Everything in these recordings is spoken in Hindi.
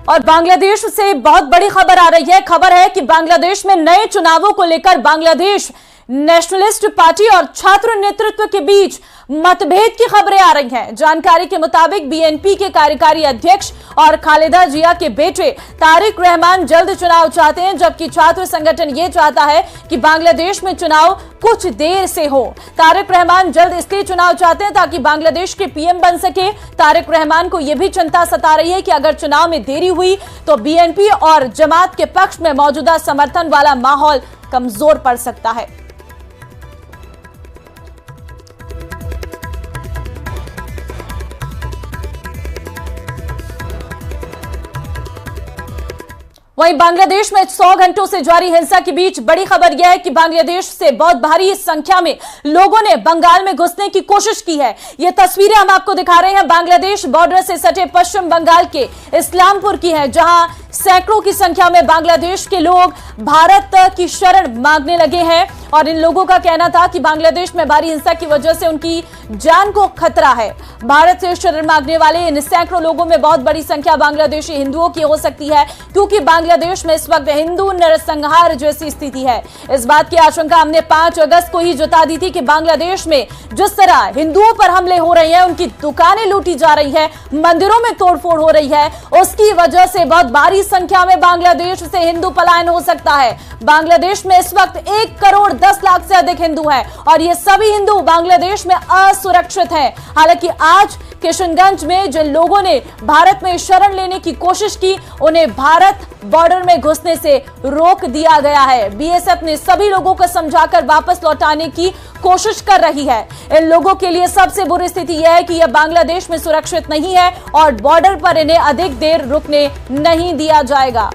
और बांग्लादेश से बहुत बड़ी खबर आ रही है। खबर है कि बांग्लादेश में नए चुनावों को लेकर बांग्लादेश नेशनलिस्ट पार्टी और छात्र नेतृत्व के बीच मतभेद की खबरें आ रही हैं। जानकारी के मुताबिक बीएनपी के कार्यकारी अध्यक्ष और खालिदा जिया के बेटे तारिक रहमान जल्द चुनाव चाहते हैं, जबकि छात्र संगठन ये चाहता है कि बांग्लादेश में चुनाव कुछ देर से हो। तारिक रहमान जल्द इसलिए चुनाव चाहते हैं ताकि बांग्लादेश के पीएम बन सके। तारिक रहमान को यह भी चिंता सता रही है कि अगर चुनाव में देरी हुई तो बीएनपी और जमात के पक्ष में मौजूदा समर्थन वाला माहौल कमजोर पड़ सकता है। वहीं बांग्लादेश में 100 घंटों से जारी हिंसा के बीच बड़ी खबर यह है कि बांग्लादेश से बहुत भारी संख्या में लोगों ने बंगाल में घुसने की कोशिश की है। ये तस्वीरें हम आपको दिखा रहे हैं बांग्लादेश बॉर्डर से सटे पश्चिम बंगाल के इस्लामपुर की है, जहां सैकड़ों की संख्या में बांग्लादेश के लोग भारत की शरण मांगने लगे हैं। और इन लोगों का कहना था कि बांग्लादेश में भारी हिंसा की वजह से उनकी जान को खतरा है। भारत से शरण मांगने वाले इन सैकड़ों लोगों में बहुत बड़ी संख्या बांग्लादेशी हिंदुओं की हो सकती है, क्योंकि बांग्लादेश में इस वक्त हिंदू नरसंहार जैसी स्थिति है। इस बात की आशंका हमने 5 अगस्त को ही जता दी थी कि बांग्लादेश में जिस तरह हिंदुओं पर हमले हो रहे हैं, उनकी दुकानें लूटी जा रही है, मंदिरों में तोड़फोड़ हो रही है, उसकी वजह से बहुत भारी संख्या में बांग्लादेश से हिंदू पलायन हो सकता है। बांग्लादेश में इस वक्त 1 करोड़ 10 लाख से अधिक हिंदू हैं और ये सभी हिंदू बांग्लादेश में असुरक्षित हैं। हालांकि आज किशनगंज में जिन लोगों ने भारत में शरण लेने की कोशिश की, उन्हें भारत बॉर्डर में घुसने से रोक दिया गया है। बीएसएफ ने सभी लोगों को समझाकर वापस लौटाने की कोशिश कर रही है। इन लोगों के लिए सबसे बुरी स्थिति यह है कि यह बांग्लादेश में सुरक्षित नहीं है और बॉर्डर पर इन्हें अधिक देर रुकने नहीं दिया जाएगा।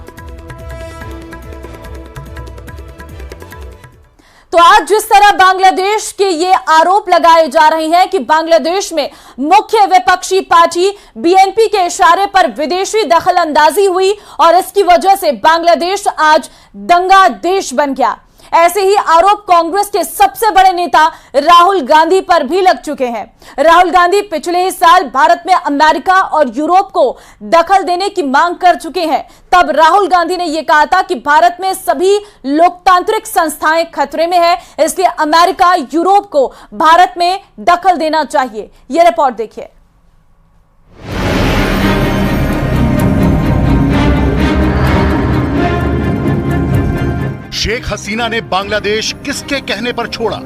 तो आज जिस तरह बांग्लादेश के ये आरोप लगाए जा रहे हैं कि बांग्लादेश में मुख्य विपक्षी पार्टी बीएनपी के इशारे पर विदेशी दखल अंदाजी हुई और इसकी वजह से बांग्लादेश आज दंगा देश बन गया, ऐसे ही आरोप कांग्रेस के सबसे बड़े नेता राहुल गांधी पर भी लग चुके हैं। राहुल गांधी पिछले ही साल भारत में अमेरिका और यूरोप को दखल देने की मांग कर चुके हैं। तब राहुल गांधी ने यह कहा था कि भारत में सभी लोकतांत्रिक संस्थाएं खतरे में है, इसलिए अमेरिका यूरोप को भारत में दखल देना चाहिए। यह रिपोर्ट देखिए। शेख हसीना ने बांग्लादेश किसके कहने पर छोड़ा?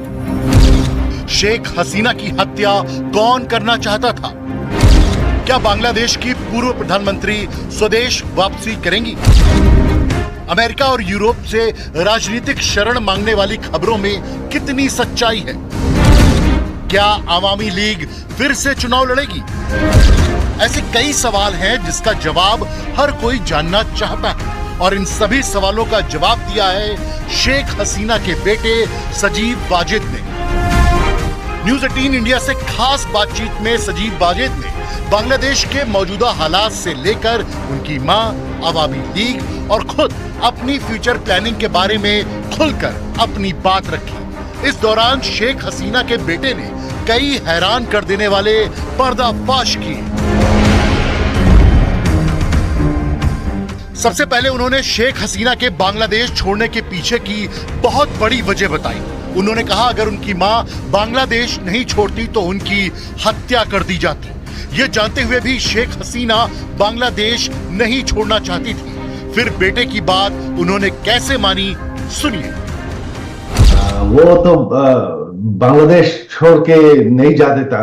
शेख हसीना की हत्या कौन करना चाहता था? क्या बांग्लादेश की पूर्व प्रधानमंत्री स्वदेश वापसी करेंगी? अमेरिका और यूरोप से राजनीतिक शरण मांगने वाली खबरों में कितनी सच्चाई है? क्या आवामी लीग फिर से चुनाव लड़ेगी? ऐसे कई सवाल हैं जिसका जवाब हर कोई जानना चाहता है और इन सभी सवालों का जवाब दिया है शेख हसीना के बेटे सजीव वाजिद ने। न्यूज़ 18 इंडिया से खास बातचीत में सजीव वाजिद ने बांग्लादेश के मौजूदा हालात से लेकर उनकी मां, अवामी लीग और खुद अपनी फ्यूचर प्लानिंग के बारे में खुलकर अपनी बात रखी। इस दौरान शेख हसीना के बेटे ने कई हैरान कर देने वाले पर्दाफाश किए। सबसे पहले उन्होंने शेख हसीना के बांग्लादेश छोड़ने के पीछे की बहुत बड़ी वजह बताई। उन्होंने कहा अगर उनकी मां बांग्लादेश नहीं छोड़ती तो उनकी हत्या कर दी जाती। ये जानते हुए भी शेख हसीना बांग्लादेश नहीं छोड़ना चाहती थी। फिर बेटे की बात उन्होंने कैसे मानी, सुनिए। वो तो बांग्लादेश छोड़ के नहीं जाना था।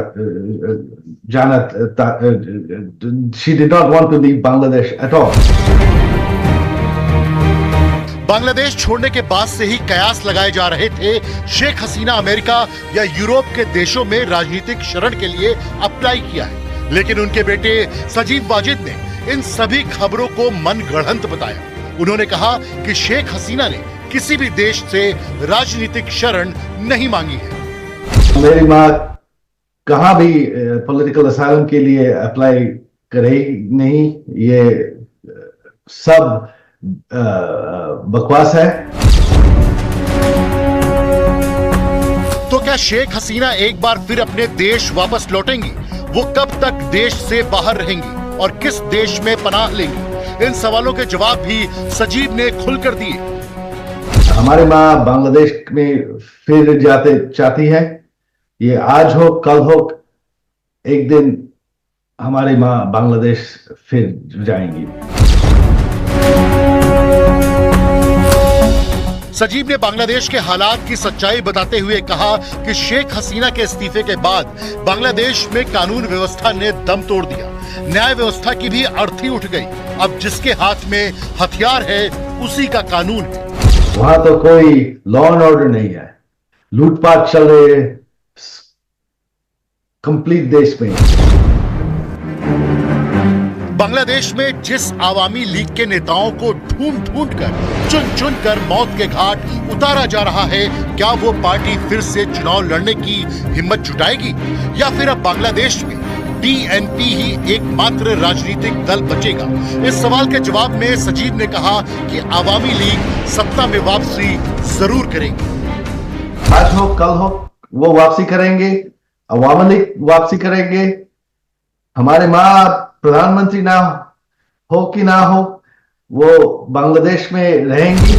She did not want to leave Bangladesh at all. Bangladesh छोड़ने के बाद से ही कयास लगाए जा रहे थे शेख हसीना अमेरिका या यूरोप के देशों में राजनीतिक शरण के लिए अप्लाई किया है, लेकिन उनके बेटे सजीव वाजिद ने इन सभी खबरों को मनगढ़ंत बताया। उन्होंने कहा कि शेख हसीना ने किसी भी देश से राजनीतिक शरण नहीं मांगी है। मेरी माँ कहाँ भी पॉलिटिकल असाइलम के लिए अप्लाई करेगी नहीं, ये सब बकवास है। तो क्या शेख हसीना एक बार फिर अपने देश वापस लौटेंगी? वो कब तक देश से बाहर रहेंगी और किस देश में पनाह लेंगी? इन सवालों के जवाब भी सजीव ने खुलकर दिए। हमारी माँ बांग्लादेश में फिर जाते चाहती है। ये आज हो कल हो, एक दिन हमारी माँ बांग्लादेश फिर जाएंगी। सजीव ने बांग्लादेश के हालात की सच्चाई बताते हुए कहा कि शेख हसीना के इस्तीफे के बाद बांग्लादेश में कानून व्यवस्था ने दम तोड़ दिया, न्याय व्यवस्था की भी अर्थी उठ गई। अब जिसके हाथ में हथियार है उसी का कानून है। वहां तो कोई लॉ एंड ऑर्डर नहीं है, लूटपाट चल रही है कंप्लीट देश में। बांग्लादेश में जिस आवामी लीग के नेताओं को ढूंढ कर चुन कर मौत के घाट उतारा जा रहा है, क्या वो पार्टी फिर से चुनाव लड़ने की हिम्मत जुटाएगी या फिर अब बांग्लादेश में बीएनपी ही एकमात्र राजनीतिक दल बचेगा? इस सवाल के जवाब में सजीव ने कहा कि आवामी लीग सत्ता में वापसी जरूर करेगी। आज हो कल हो वो वापसी करेंगे, अवामी लीग वापसी करेंगे। हमारे माँ प्रधानमंत्री ना हो कि ना हो, वो बांग्लादेश में रहेंगी।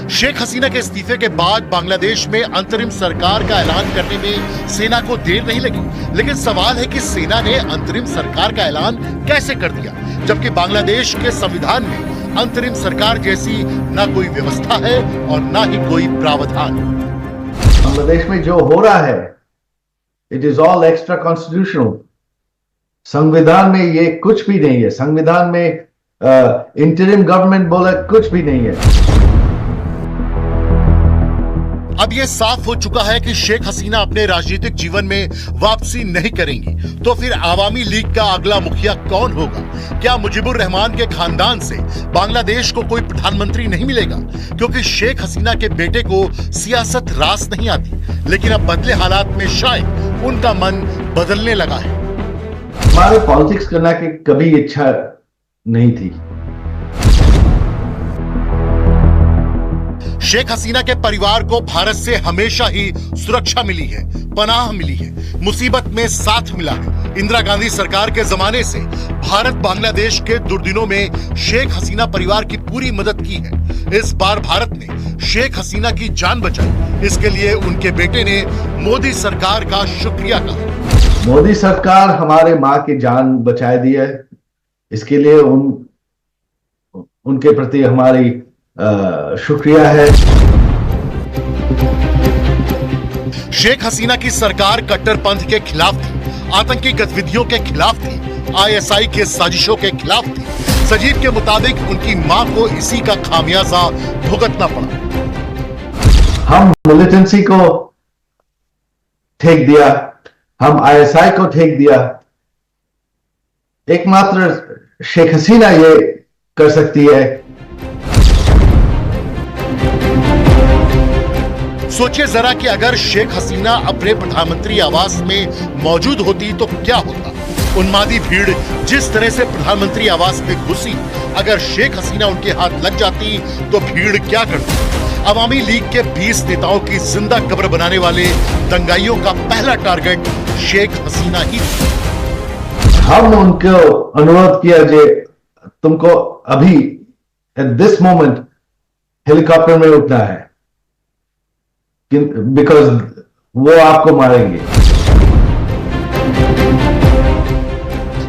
शेख हसीना के इस्तीफे के बाद बांग्लादेश में अंतरिम सरकार का ऐलान करने में सेना को देर नहीं लगी, लेकिन सवाल है कि सेना ने अंतरिम सरकार का ऐलान कैसे कर दिया, जबकि बांग्लादेश के संविधान में अंतरिम सरकार जैसी ना कोई व्यवस्था है और ना ही कोई प्रावधान। बांग्लादेश में जो हो रहा है, it is all extra constitutional. संविधान में ये कुछ भी नहीं है। संविधान में इंटरिम गवर्नमेंट बोला कुछ भी नहीं है। अब यह साफ हो चुका है कि शेख हसीना अपने राजनीतिक जीवन में वापसी नहीं करेंगी, तो फिर आवामी लीग का अगला मुखिया कौन होगा? क्या मुजीबुर रहमान के खानदान से बांग्लादेश को कोई प्रधानमंत्री नहीं मिलेगा? क्योंकि शेख हसीना के बेटे को सियासत रास नहीं आती, लेकिन अब बदले हालात में शायद उनका मन बदलने लगा है। हमारे पॉलिटिक्स करना की कभी इच्छा नहीं थी। शेख हसीना के परिवार को भारत से हमेशा ही सुरक्षा मिली है, पनाह मिली है, मुसीबत में साथ मिला है। इंदिरा गांधी सरकार के जमाने से भारत बांग्लादेश के दुर्दिनों में शेख हसीना परिवार की पूरी मदद की है। इस बार भारत ने शेख हसीना की जान बचाई, इसके लिए उनके बेटे ने मोदी सरकार का शुक्रिया कहा। मोदी सरकार हमारे माँ की जान बचा दी है, इसके लिए उनके प्रति हमारी शुक्रिया है। शेख हसीना की सरकार कट्टरपंथ के खिलाफ थी, आतंकी गतिविधियों के खिलाफ थी, आईएसआई के साजिशों के खिलाफ थी। सजीव के मुताबिक उनकी मां को इसी का खामियाजा भुगतना पड़ा। हम मिलिटेंसी को ठेक दिया, हम आईएसआई को ठेक दिया। एकमात्र शेख हसीना ये कर सकती है। सोचिए जरा कि अगर शेख हसीना अपने प्रधानमंत्री आवास में मौजूद होती तो क्या होता। उन्मादी भीड़ जिस तरह से प्रधानमंत्री आवास में घुसी, अगर शेख हसीना उनके हाथ लग जाती तो भीड़ क्या करती? अवामी लीग के 20 नेताओं की जिंदा कब्र बनाने वाले दंगाइयों का पहला टारगेट शेख हसीना ही थी। हम उनको अनुरोध किया जे तुमको अभी एट दिस मोमेंट हेलीकॉप्टर में उठना है, बिकॉज वो आपको मारेंगे।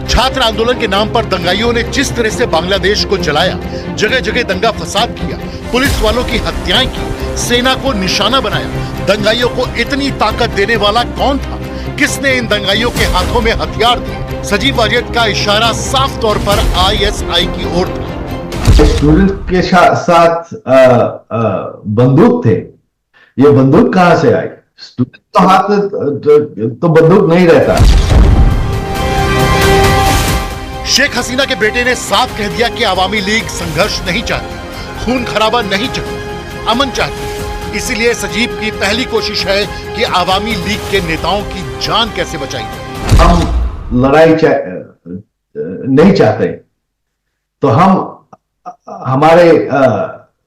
छात्र आंदोलन के नाम पर दंगाइयों ने जिस तरह से बांग्लादेश को जलाया, जगह जगह दंगा फसाद किया, पुलिस वालों की हत्याएं की, सेना को निशाना बनाया, दंगाइयों को इतनी ताकत देने वाला कौन था? किसने इन दंगाइयों के हाथों में हथियार दिए? सजीव वाजिद का इशारा साफ तौर पर आईएसआई की ओर था। स्टूडेंट के साथ बंदूक थे। ये बंदूक कहां से आई? स्टूडेंट तो हाथ तो बंदूक नहीं रहता। शेख हसीना के बेटे ने साफ कह दिया कि आवामी लीग संघर्ष नहीं चाहती, खून खराबा नहीं चाहती, अमन चाहती है। इसीलिए सजीव की पहली कोशिश है कि आवामी लीग के नेताओं की जान कैसे बचाई जाए। हम लड़ाई नहीं चाहते, तो हम हमारे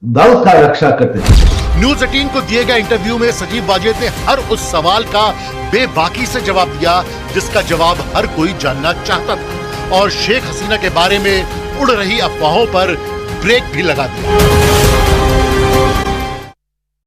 दल का रक्षा करते हैं। न्यूज 18 को दिए गए इंटरव्यू में सजीव वाजिद ने हर उस सवाल का बेबाकी से जवाब दिया जिसका जवाब हर कोई जानना चाहता था। और शेख हसीना के बारे में उड़ रही अफवाहों पर ब्रेक भी लगा दिया।